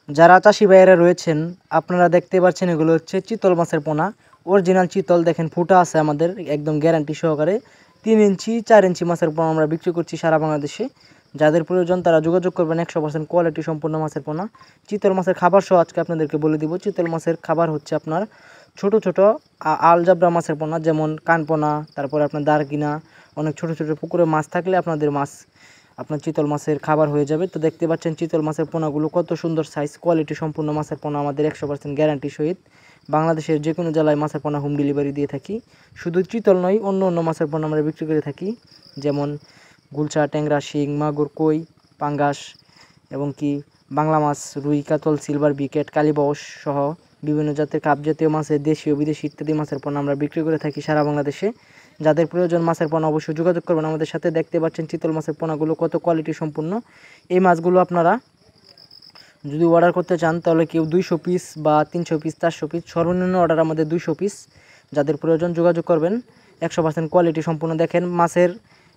যারা চাষি ভাইয়েরা রয়েছেন আপনারা দেখতে পাচ্ছেন এগুলো হচ্ছে চিতল মাছের পোনা। অরিজিনাল চিতল দেখেন ফুটা আছে আমাদের একদম গ্যারান্টি সহকারে। 3 ইঞ্চি 4 ইঞ্চি মাছের পোনা আমরা বিক্রি করছি সারা বাংলাদেশে। যাদের প্রয়োজন তারা যোগাযোগ করবেন। 100% কোয়ালিটি সম্পূর্ণ মাছের পোনা। চিতল মাছের খাবার সহ আজকে আপনাদেরকে বলে দিব। চিতল মাছের খাবার হচ্ছে আপনার ছোট ছোট আলজাবরা মাছের পোনা, যেমন কানপোনা, তারপরে আপনার দারকিনা, অনেক ছোট ছোট পুকুরে মাছ থাকলে আপনাদের মাছ আপনার চিতল মাছের খাবার হয়ে যাবে। তো দেখতে পাচ্ছেন চিতল মাছের পোনাগুলো কত সুন্দর সাইজ, কোয়ালিটি সম্পূর্ণ মাছের পোনা আমাদের 100% গ্যারান্টি সহিত বাংলাদেশের যে কোনো জেলায় মাছের পোনা হোম ডেলিভারি দিয়ে থাকি। শুধু চিতল নয়, অন্য অন্য মাছের পোনা আমরা বিক্রি করে থাকি, যেমন গুলশা, ট্যাংরা, শিং, মাগুর, কই, পাঙ্গাস এবং কি বাংলা মাছ, রুই, কাতল, সিলভার বিকেট, কালীবাউস সহ বিভিন্ন জাতের কাপ জাতীয় মাছের দেশীয় বিদেশি ইত্যাদি মাছের পোনা আমরা বিক্রি করে থাকি সারা বাংলাদেশে। যাদের প্রয়োজন মাছের পোনা অবশ্যই যোগাযোগ করবেন আমাদের সাথে। দেখতে পাচ্ছেন চিতল মাছের পোনাগুলো কত কোয়ালিটি সম্পূর্ণ। এই মাছগুলো আপনারা যদি অর্ডার করতে চান তাহলে কেউ 200 পিস বা 300 পিস, 400 পিস, সর্বনিম্ন অর্ডার আমাদের 200 পিস। যাদের প্রয়োজন যোগাযোগ করবেন। 100% কোয়ালিটি সম্পূর্ণ। দেখেন মাছের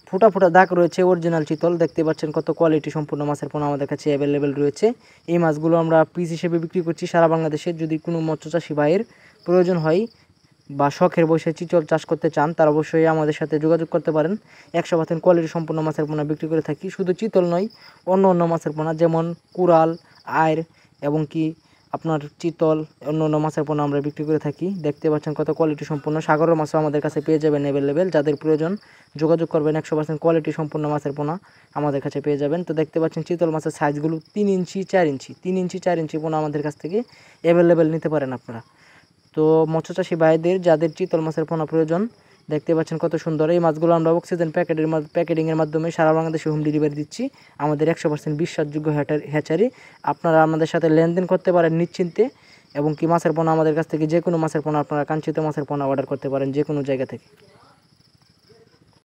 ফোঁটা ফোঁটা দাগ রয়েছে, অরিজিনাল চিতল। দেখতে পাচ্ছেন কত কোয়ালিটি সম্পূর্ণ মাছের পোনা আমাদের কাছে অ্যাভেলেবেল রয়েছে। এই মাছগুলো আমরা পিস হিসেবে বিক্রি করছি সারা বাংলাদেশে। যদি কোনো মৎস্যচাষী ভাইয়ের প্রয়োজন হয় বা শখের বসে চিতল চাষ করতে চান তারা অবশ্যই আমাদের সাথে যোগাযোগ করতে পারেন। 100% কোয়ালিটি সম্পূর্ণ মাছের পোনা বিক্রি করে থাকি। শুধু চিতল নয়, অন্য অন্য মাছের পোনা যেমন কুরাল, আইর এবং কি আপনার চিতল, অন্য অন্য মাছের পোনা আমরা বিক্রি করে থাকি। দেখতে পাচ্ছেন কত কোয়ালিটি সম্পূর্ণ। সাগরের মাছও আমাদের কাছে পেয়ে যাবেন অ্যাভেলেবেল। যাদের প্রয়োজন যোগাযোগ করবেন। 100% কোয়ালিটি সম্পূর্ণ মাছের পোনা আমাদের কাছে পেয়ে যাবেন। তো দেখতে পাচ্ছেন চিতল মাছের সাইজগুলো 3 ইঞ্চি 4 ইঞ্চি, 3 ইঞ্চি 4 ইঞ্চি পোনা আমাদের কাছ থেকে অ্যাভেলেবেল নিতে পারেন আপনারা। তো মৎস্যচাষী ভাইদের যাদের চিতল মাছের পোনা প্রয়োজন, দেখতে পাচ্ছেন কত সুন্দর। এই মাছগুলো আমরা অক্সিজেন প্যাকেটিংয়ের মাধ্যমে সারা বাংলাদেশে হোম ডেলিভারি দিচ্ছি। আমাদের 100% বিশ্বাসযোগ্য হ্যাচারি। আপনারা আমাদের সাথে লেনদেন করতে পারেন নিশ্চিন্তে। এবং কি মাছের পোনা আমাদের কাছ থেকে যে কোনো মাছের পোনা, আপনারা কাঙ্ক্ষিত মাছের পোনা অর্ডার করতে পারেন যে কোনো জায়গা থেকে।